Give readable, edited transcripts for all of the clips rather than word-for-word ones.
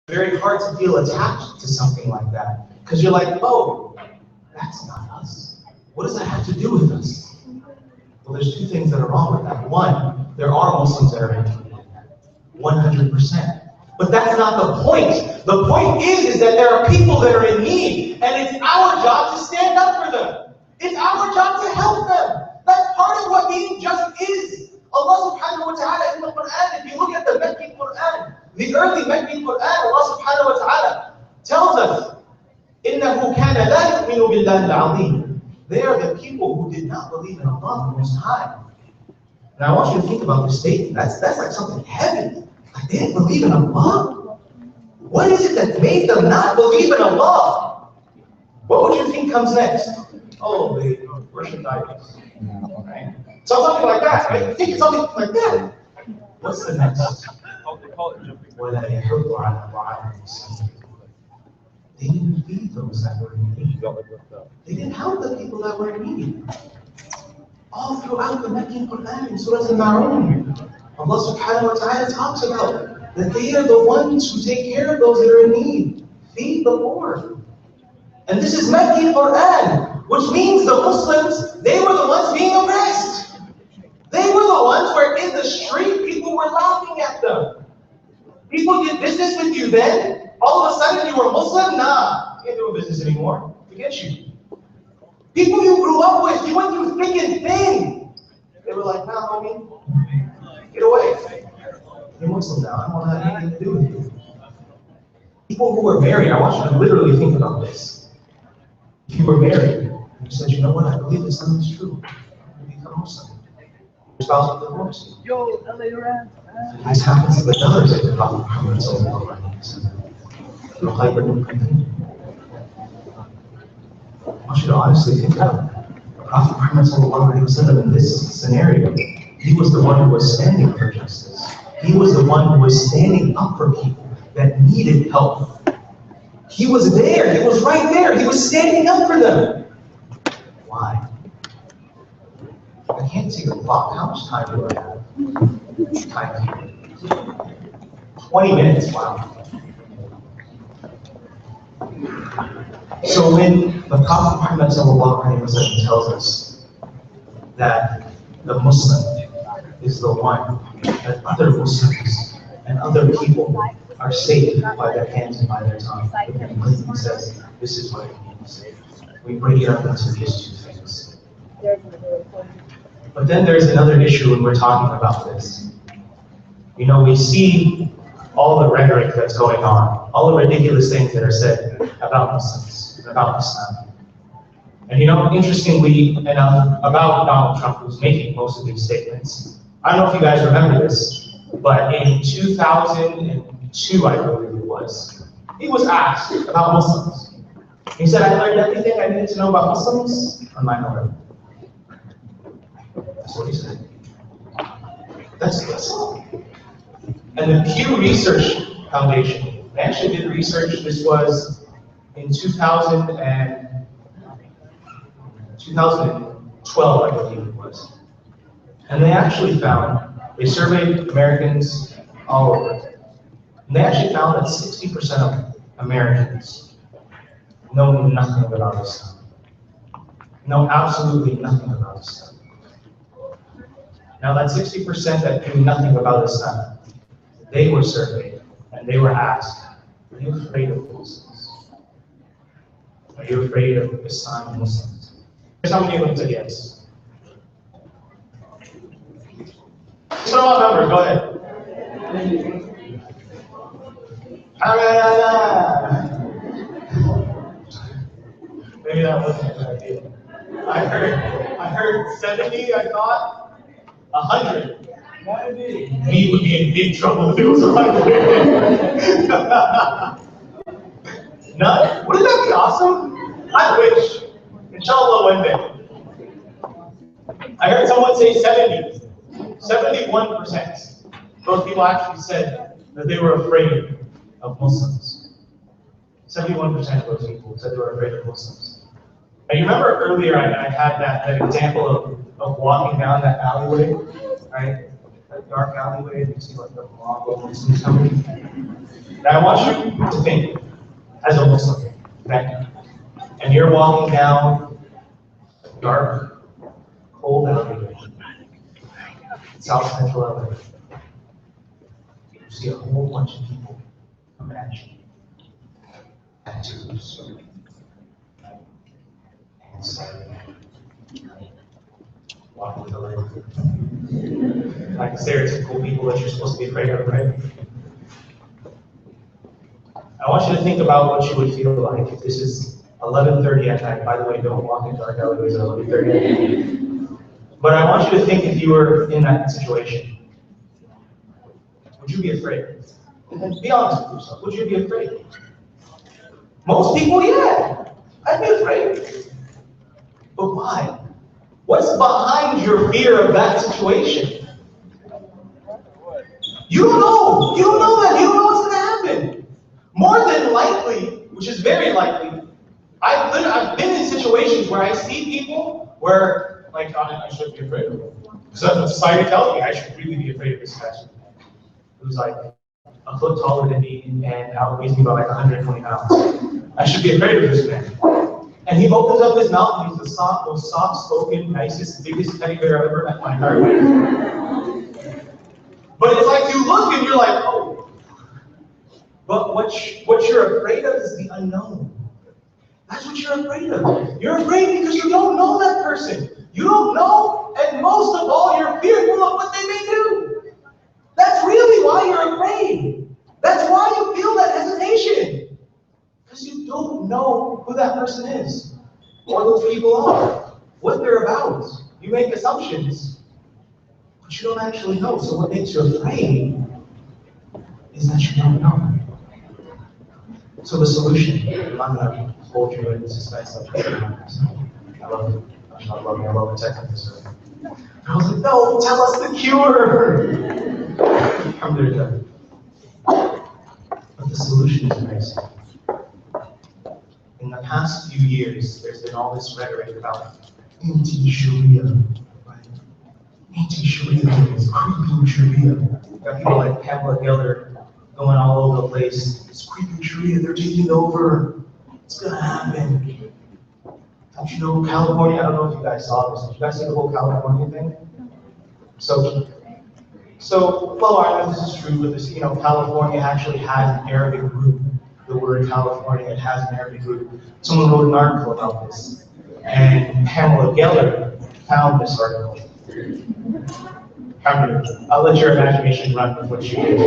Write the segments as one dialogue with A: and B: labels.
A: Very hard to feel attached to something like that. Because you're like, oh, that's not us. What does that have to do with us? Well, there's two things that are wrong with that. One, there are Muslims that are included in that. 100%. But that's not the point. The point is that there are people that are in need, and it's our job to stand up for them. It's our job to help them. That's part of what being just is. Allah subhanahu wa ta'ala in the Quran, if you look at the Meccan Quran, the early Meccan Quran, Allah subhanahu wa ta'ala tells us, إِنَّهُ كَانَ لَا يُؤْمِنُ بِاللَّهِ الْعَظِيمِ. They are the people who did not believe in Allah the Most High. Now I want you to think about this statement. That's like something heavy. Like they didn't believe in Allah? What is it that made them not believe in Allah? What would you think comes next? Oh, they worship idols. Right? So something like that, right? Think of something like that. What's the next?
B: They call it jumping.
A: They didn't feed those that were in need. They didn't help the people that were in need. All throughout the Meccan Quran, in Surah Al-Ma'un, Allah subhanahu wa ta'ala talks about that they are the ones who take care of those that are in need. Feed the poor. And this is Meccan Quran, which means the Muslims, they were the ones being oppressed. They were the ones where in the street, people were laughing at them. People did business with you then. All of a sudden you were Muslim? Nah, you can't do business anymore. Forget you. People you grew up with, you went through thick and thin. They were like, nah, homie, get away. You're Muslim now. I don't want to have anything to do with you. People who were married, I want you to literally think about this. If you were married, and you said, you know what, I believe Islam is true. You become Muslim. Your spouse will divorce you.
B: Yo, LA around.
A: This happens with others that the Prophet Muhammad sallallahu alaihi wasallam. I want you to honestly think about it. The Prophet Muhammad sallallahu alaihi wasallam in this scenario, he was the one who was standing for justice. He was the one who was standing up for people that needed help. He was there. He was right there. He was standing up for them. Why? I can't see the clock. How much time do I have? Time here. 20 minutes. Wow. So when the Prophet Muhammad sallallahu alaihi wasallam tells us that the Muslim is the one that other Muslims and other people are safe by their hands and by their tongue, he says this is what it means. We break it up into these two things. But then there's another issue when we're talking about this. You know, we see all the rhetoric that's going on, all the ridiculous things that are said about Muslims, about Islam. And you know, interestingly enough, about Donald Trump, who's making most of these statements, I don't know if you guys remember this, but in 2002, I believe it was, he was asked about Muslims. He said, I learned everything I needed to know about Muslims on my own. That's what he said. That's all. And the Pew Research Foundation, they actually did research. This was in 2012, I believe it was. And they actually found, they surveyed Americans all over. And they actually found that 60% of Americans know nothing about Islam. Know absolutely nothing about Islam. Now that 60% that knew nothing about Islam, they were surveyed and they were asked, are you afraid of Muslims? Are you afraid of Islam and Muslims? Here's how many of them said yes. Throw out numbers, go ahead. Maybe that wasn't a good idea. I heard 70, I thought 100. We would be in big trouble if it was 100. None? Wouldn't that be awesome? I wish. Inshallah one day. I heard someone say 70. 71%. Those people actually said that they were afraid of Muslims. 71% of those people said they were afraid of Muslims. And you remember earlier I had that example of walking down that alleyway, right? that dark alleyway, and you see like the mob of Muslims coming. And I want you to think, as a Muslim, that, and you're walking down a dark, cold alleyway, South Central LA. You see a whole bunch of people coming at you. Tattoos. And walking with the leg. Like stereotypical people that you're supposed to be afraid of, right? I want you to think about what you would feel like if this is 11:30 at night. By the way, don't walk in dark alleyways at 11:30 at night. But I want you to think if you were in that situation. Would you be afraid? And be honest with yourself. Would you be afraid? Most people, yeah. I'd be afraid. But why? What's behind your fear of that situation? You don't know. You don't know that. You don't know what's going to happen. More than likely, which is very likely, I've been in situations where I see people where, like, I shouldn't be afraid of them. Because that's what society tells me. I should really be afraid of this guy who's like a foot taller than me and outweighs me by like 120 pounds. I should be afraid of this man. And he opens up his mouth and he's the most soft-spoken, nicest, biggest teddy bear I've ever met in my entire life. But it's like you look and you're like, oh. But what you're afraid of is the unknown. That's what you're afraid of. You're afraid because you don't know that person. You don't know, and most of all, you're fearful of what they may do. That's really why you're afraid. That's why you feel that hesitation. Because you don't know who that person is, or those people are, what they're about. You make assumptions, but you don't actually know. So what makes you afraid is that you don't know. So the solution, I'm not going to hold you in suspense. I love it. I love the technical service. I was like, no, tell us the cure. Alhamdulillah. But the solution is very simple. In the past few years, there's been all this rhetoric about anti-Sharia, right? Anti-Sharia is creeping Sharia. Got people like Pamela Geller going all over the place. It's creeping Sharia, they're taking over. It's gonna happen. Don't you know California? I don't know if you guys saw this. Did you guys see the whole California thing? So, well, I know this is true, but this, California actually has an Arabic root. The word California, it has an Arabic root. Someone wrote an article about this, and Pamela Geller found this article. I'll let your imagination run with what she did.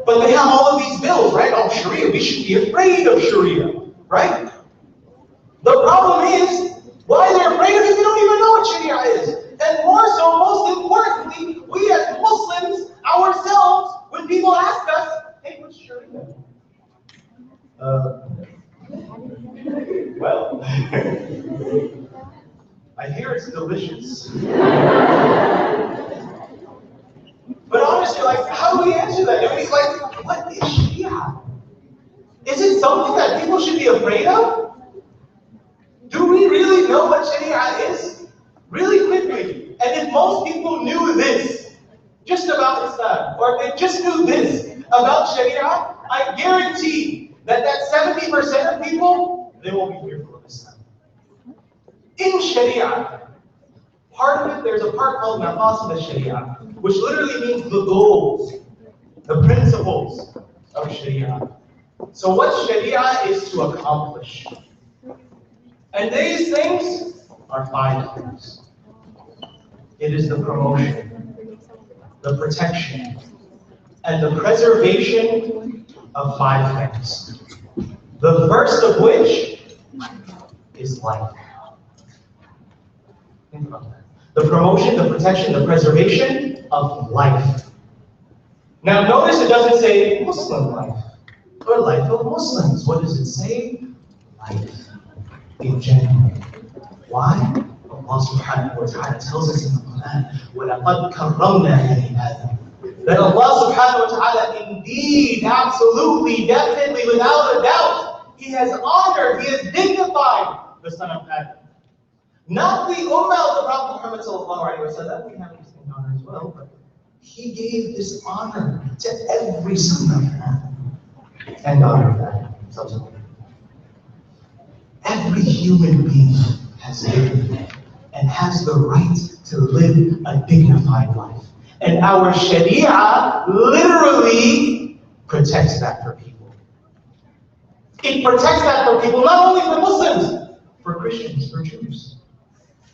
A: But they have all of these bills, right? Oh, Sharia, we should be afraid of Sharia, right? The problem is, why they're afraid of it, they don't even know what Sharia is. And more so, most importantly, we as Muslims ourselves, when people ask us, hey, what's Sharia? Well, I hear it's delicious. But honestly, like, how do we answer that? I mean, like, what is Sharia? Is it something that people should be afraid of? Do we really know what Sharia is? Really quickly. And if most people knew this, just about Islam, or if they just knew this about Sharia, I guarantee that 70% of people, they won't be fearful of Islam. In Sharia, part of it, there's a part called Maqasid al-Sharia, which literally means the goals, the principles of Sharia. So what Sharia is to accomplish. And these things are 5 things. It is the promotion, the protection, and the preservation of 5 things. The first of which is life. Think about that. The promotion, the protection, the preservation of life. Now notice it doesn't say Muslim life or life of Muslims. What does it say? Life in general. Why? Allah subhanahu wa ta'ala tells us in the Quran, وَلَقَدْ كَرَّمْنَا بَنِي آدَمَ. That Allah subhanahu wa ta'ala indeed, absolutely, definitely, without a doubt, He has honored, He has dignified the son of Adam. Not the ummah of the Prophet Muhammad sallallahu alaihi wasallam. We have this honor as well, but he gave this honor to every son of Adam and daughter of Adam. Subsequently, every human being has dignity and has the right to live a dignified life. And our Sharia literally protects that for people. It protects that for people, not only for Muslims, for Christians, for Jews.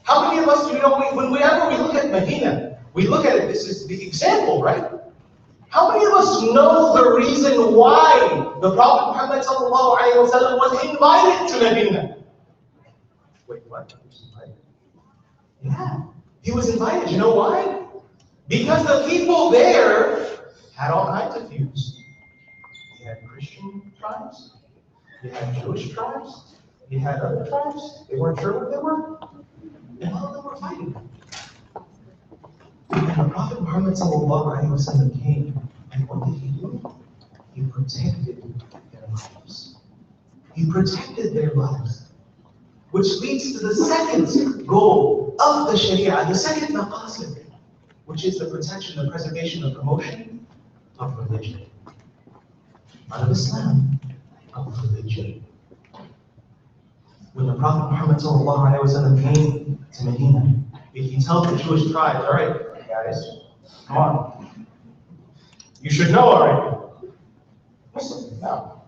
A: How many of us, whenever we look at Medina, we look at it, this is the example, right? How many of us know the reason why the Prophet Muhammad sallallahu alaihi wasallam was invited to Medina? Wait, what? He was invited? Yeah, he was invited. You know why? Because the people there had all kinds of views. You had Christian tribes, you had Jewish tribes, you had other tribes. They weren't sure what they were, and all of them were fighting. And the Prophet Muhammad ﷺ came, and what did he do? He protected their lives. He protected their lives. Which leads to the second goal of the Sharia, the second maqasid, which is the protection, the preservation, the promotion of religion. Not of Islam, of religion. When the Prophet Muhammad ﷺ came to Medina, if he tells the Jewish tribes, all right, guys, come on. You should know already. Listen, no.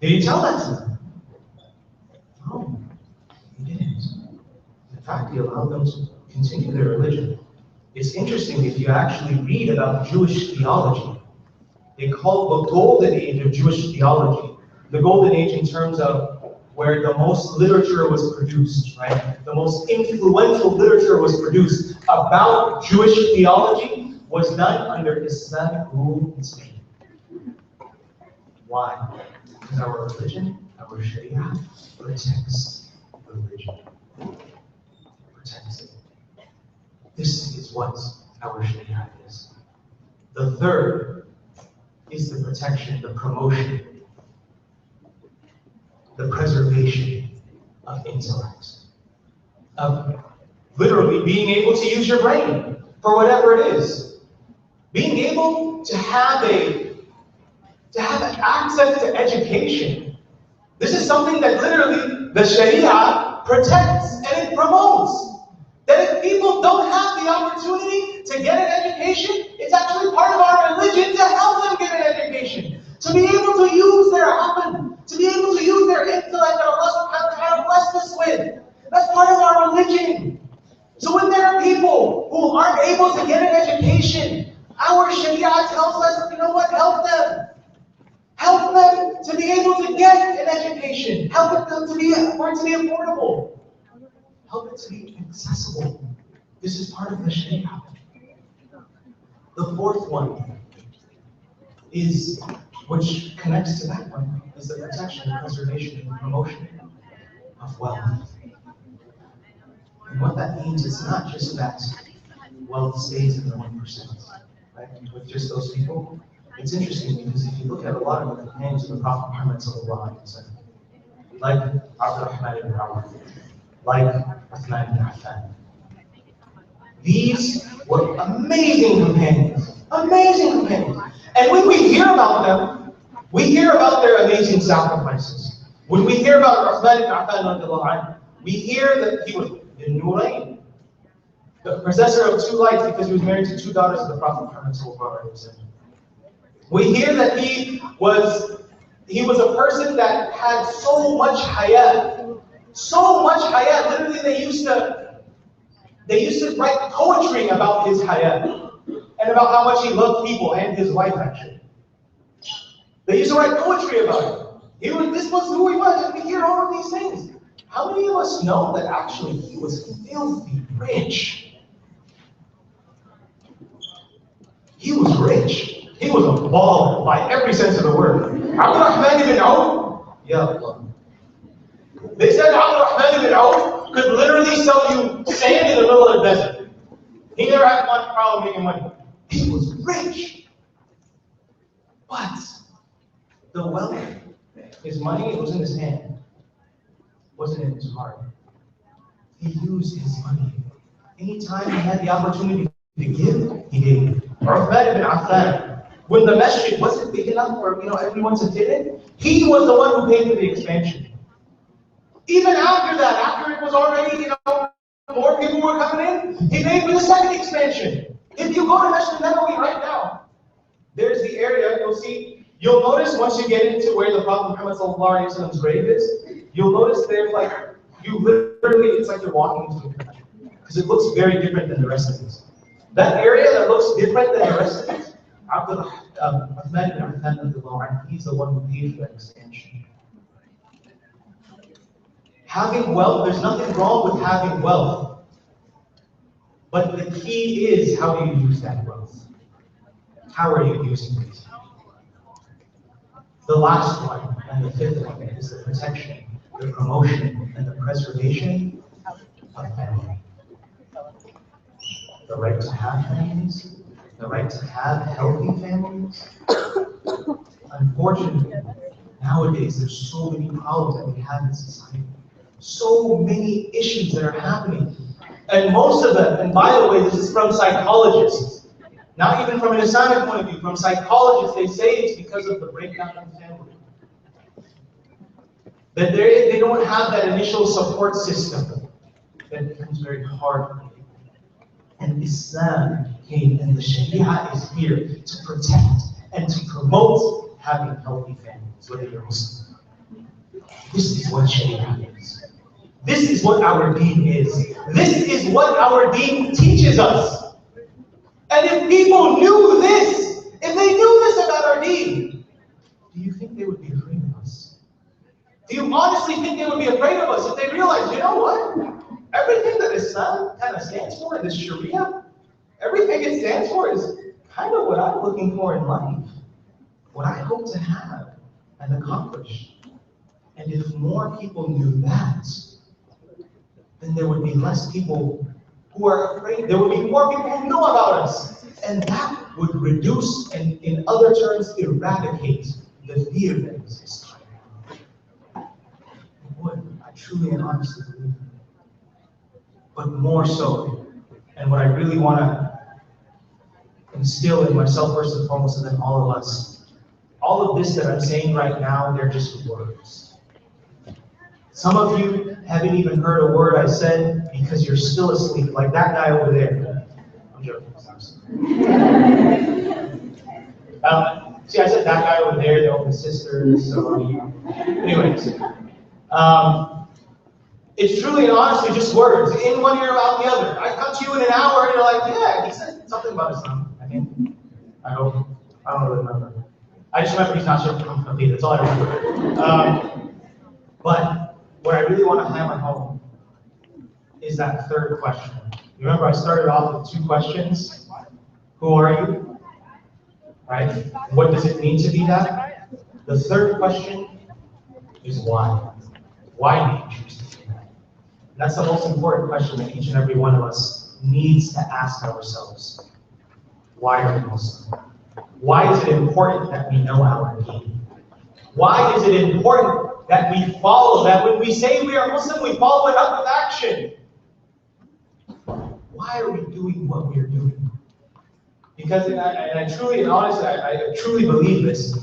A: Did he tell that to them? No, he didn't. In fact, he allowed them to continue their religion. It's interesting if you actually read about Jewish theology. They call the golden age of Jewish theology. The golden age in terms of where the most literature was produced, right? The most influential literature was produced about Jewish theology was done under Islamic rule in Spain. Why? Because our religion, our Sharia, protects religion. Protects it. This is what our Sharia is. The third is the protection, the promotion, the preservation of intellect. Of literally being able to use your brain for whatever it is. Being able to have access to education. This is something that literally the Sharia protects and it promotes. That if people don't have the opportunity to get an education, it's actually part of our religion to help them get an education. To be able to use their aql, to be able to use their intellect that Allah subhanahu wa ta'ala blessed us with. That's part of our religion. So when there are people who aren't able to get an education, our Sharia tells us, you know what, help them. Help them to be able to get an education. Help them for it to be affordable. Help it to be accessible. This is part of the Sharia. The fourth one is, which connects to that one, is the protection, preservation, and promotion of wealth. And what that means is not just that wealth stays in the 1%, right? With just those people. It's interesting because if you look at a lot of the companions of the Prophet Muhammad like Abdurrahman ibn Awf, like Uthman ibn Affan. These were amazing companions. Amazing companions. And when we hear about them, we hear about their amazing sacrifices. When we hear about Uthman ibn Affan, we hear that he was the Nurayn, the possessor of two lights because he was married to two daughters of the Prophet Muhammad. We hear that he was a person that had so much hayat. So much hayat. Literally they used to write poetry about his hayat. And about how much he loved people and his wife actually. They used to write poetry about him. This was who he was, and we hear all of these things. How many of us know that actually he was filthy rich? He was rich. He was a baller by every sense of the word. Abdurrahman ibn Awf, ya Allah. They said Abdurrahman ibn Awf could literally sell you sand in the middle of the desert. He never had much problem making money. He was rich. But the wealth, his money, it was in his hand. It wasn't in his heart. he used his money. Anytime he had the opportunity to give, he gave. Uthman ibn Affan, when the masjid wasn't big enough for everyone to fit in, he was the one who paid for the expansion. Even after that, after it was already, more people were coming in, he paid for the second expansion. If you go to Masjid Nabawi right now, there's the area, you'll notice once you get into where the Prophet Muhammad's grave is, you'll notice there's it's like you're walking into it. Because it looks very different than the rest of it. That area that looks different than the rest of it, Uthman ibn Affan, he's the one who paid for that expansion. Having wealth, there's nothing wrong with having wealth. But the key is, how do you use that wealth? How are you using it? The last one, and the fifth one, is the protection, the promotion, and the preservation of family. The right to have families, the right to have healthy families. Unfortunately, nowadays there's so many problems that we have in society. So many issues that are happening. And most of them, and by the way, this is from psychologists, not even from an Islamic point of view, from psychologists, they say it's because of the breakdown of the family. That they don't have that initial support system. Then it becomes very hard for them. And Islam came, and the Sharia is here to protect and to promote having healthy families, whether you're Muslim. This is what Sharia is. This is what our deen is. This is what our deen teaches us. And if people knew this, if they knew this about our deen, do you think they would be afraid of us? Do you honestly think they would be afraid of us if they realized, you know what? Everything that Islam kind of stands for in this Sharia, everything it stands for is kind of what I'm looking for in life. What I hope to have and accomplish. And if more people knew that, then there would be less people who are afraid. There would be more people who know about us. And that would reduce and, in other terms, eradicate the fear that exists right now. It would. I truly and honestly believe it. But more so, and what I really want to instill in myself first and foremost, and then all of us, all of this that I'm saying right now, they're just words. Some of you haven't even heard a word I said because you're still asleep, like that guy over there. I'm joking. See, I said that guy over there, they're all his sisters, so anyways. It's truly and honestly just words, in one ear out the other. I come to you in an hour and you're like, yeah, he said something about Islam. I think. I hope. I don't really remember. I just remember he's not sure to come from me. That's all I remember. But what I really want to hammer home is that third question. You remember I started off with 2 questions. Who are you? Right? What does it mean to be that? The third question is why. Why do you choose to be that? That's the most important question that each and every one of us needs to ask ourselves. Why are we Muslim? Why is it important that we know our deen? Why is it important that we follow, that when we say we are Muslim, we follow it up with action? Why are we doing what we are doing? Because, and I truly and honestly, I truly believe this.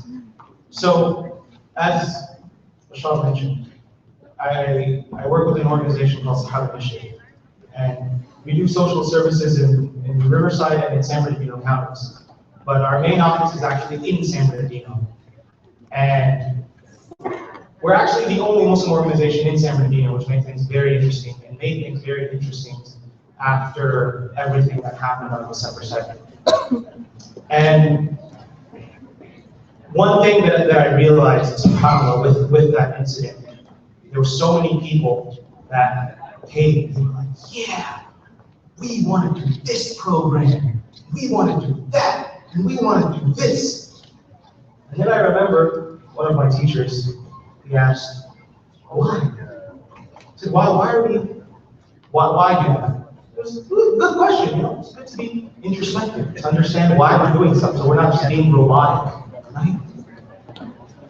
A: So, as Rashad mentioned, I work with an organization called Sahaba Initiative, and we do social services in Riverside and in San Bernardino counties. But our main office is actually in San Bernardino. And we're actually the only Muslim organization in San Bernardino, which makes things very interesting, and made things very interesting after everything that happened on December 2nd. And one thing that I realized, subhanAllah, with that incident, there were so many people that came and were like, yeah, we want to do this program, we want to do that, and we want to do this. And then I remember one of my teachers, he asked, why? I said, why are we, why do that? It was a good question, you know, it's good to be introspective, to understand why we're doing something, so we're not just being robotic, right?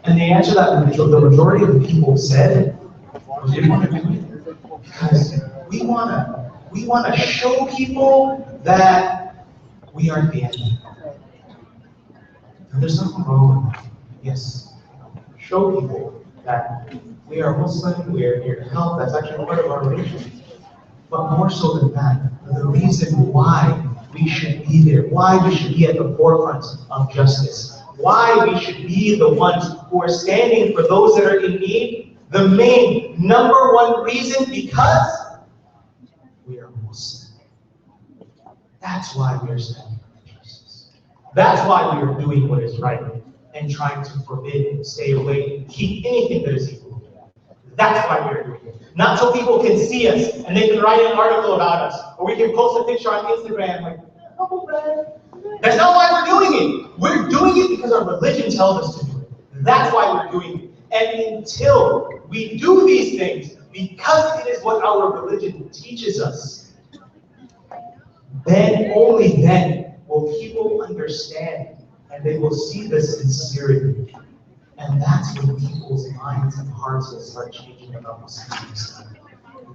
A: And the answer that the majority of the people said was, we want to do it because we wanna show people that we aren't the enemy. And there's nothing wrong with that. Yes, show people that we are Muslim, we are here to help. That's actually part of our religion. But more so than that, the reason why we should be there, why we should be at the forefront of justice, why we should be the ones who are standing for those that are in need, the main number one reason, because we are Muslim. That's why we are standing for justice. That's why we are doing what is right and trying to forbid, stay away, and keep anything that is evil. That's why we are doing it. Not so people can see us and they can write an article about us, or we can post a picture on Instagram like, oh, man. That's not why we're doing it. We're doing it because our religion tells us to do it. That's why we're doing it. And until we do these things, because it is what our religion teaches us, then, only then, will people understand and they will see the sincerity. And that's when people's minds and hearts will start changing about Muslims.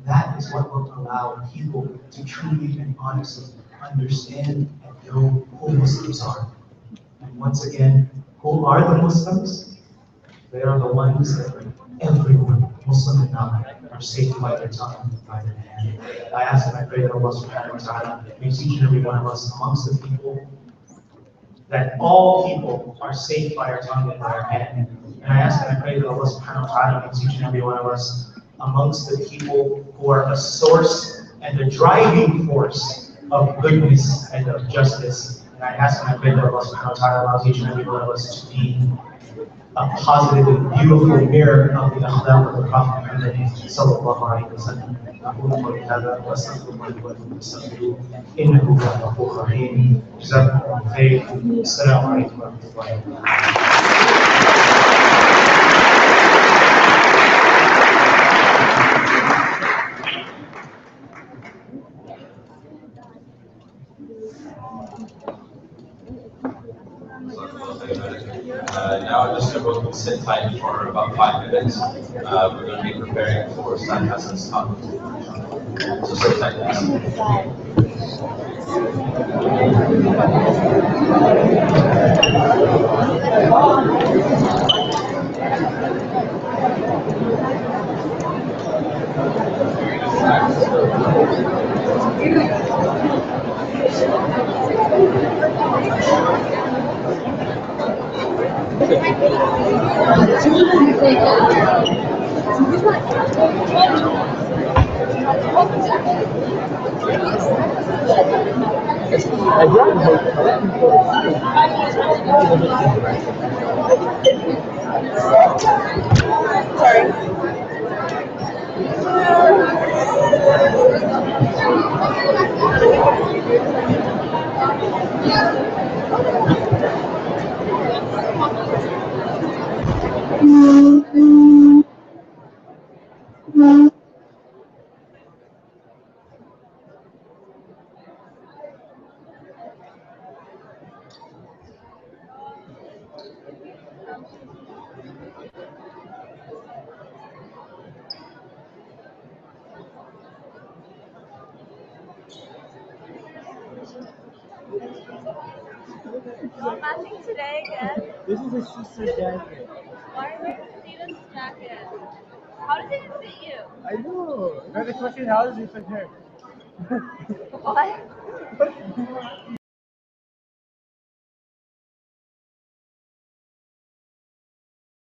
A: That is what will allow people to truly and honestly understand and know who Muslims are. And once again, who are the Muslims? They are the ones that everyone, Muslim and non, are safe by their tongue and by their hand. I ask and I pray that Allah subhanahu wa ta'ala makes each and every one of us amongst the people, that all people are safe by our tongue and by our hand. And I ask and I pray that Allah subhanahu wa ta'ala makes each and every one of us amongst the people who are a source and the driving force of goodness and of justice. And I ask and I pray that Allah subhanahu wa ta'ala allows each and every one of us to be a positive and beautiful mirror of the akhlaq of the Prophet Muhammad sallallahu alayhi wa sallam. أقول قولي هذا وأستغفر الله لي ولكم فاستغفروه إنه هو الغفور الرحيم. جزاكم الله خير. السلام عليكم ورحمة الله وبركاته.
C: Now just everyone sit tight for about 5 minutes. We're going to be preparing for Ustad Hassan's talk. So sit tight,
D: Matching today again?
B: This is his sister's jacket.
D: Why are you wearing Steven's jacket? How does it even fit you?
B: I know. Now the question, how does it fit her?
D: What?